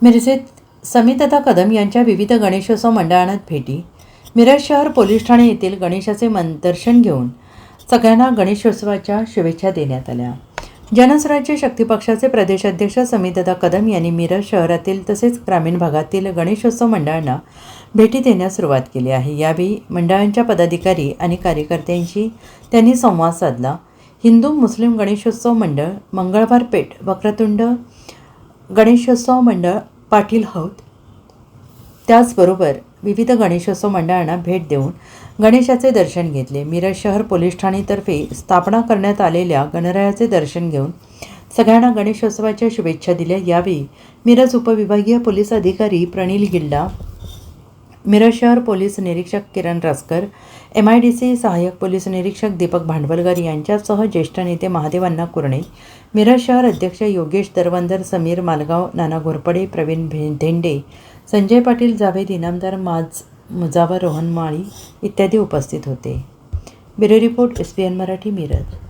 मिरजेत समितदा कदम यांच्या विविध गणेशोत्सव मंडळांना भेटी. मिरज शहर पोलीस ठाणे येथील गणेशाचे दर्शन घेऊन सगळ्यांना गणेशोत्सवाच्या शुभेच्छा देण्यात आल्या. जनस्वराज्य शक्ती पक्षाचे प्रदेशाध्यक्ष समितदा कदम यांनी मिरज शहरातील तसेच ग्रामीण भागातील गणेशोत्सव मंडळांना भेटी देण्यास सुरुवात केली आहे. यावेळी मंडळांच्या पदाधिकारी आणि कार्यकर्त्यांशी त्यांनी संवाद साधला. हिंदू मुस्लिम गणेशोत्सव मंडळ, मंगळवार पेठ, वक्रतुंड गणेशोत्सव मंडळ, पाटील हौद, त्याचबरोबर विविध गणेशोत्सव मंडळांना भेट देऊन गणेशाचे दर्शन घेतले. मिरज शहर पोलीस ठाणेतर्फे स्थापना करण्यात आलेल्या गणरायाचे दर्शन घेऊन सगळ्यांना गणेशोत्सवाच्या शुभेच्छा दिल्या. यावेळी मिरज उपविभागीय पोलीस अधिकारी प्रणील गिल्डा, मिरज शहर पोलीस निरीक्षक किरण रस्कर, MIDC सहाय्यक पोलीस निरीक्षक दीपक भांडवलकर यांच्यासह ज्येष्ठ नेते महादेव अण्णा कुरणे, मिरज शहर अध्यक्ष योगेश दरवंदर, समीर मालगाव, नाना घोरपडे, प्रवीण धेंडे, संजय पाटील, जावेद इनामदार, मुजावर, रोहन माळी इत्यादी उपस्थित होते. Bureau report, SBN Marathi, Miraj.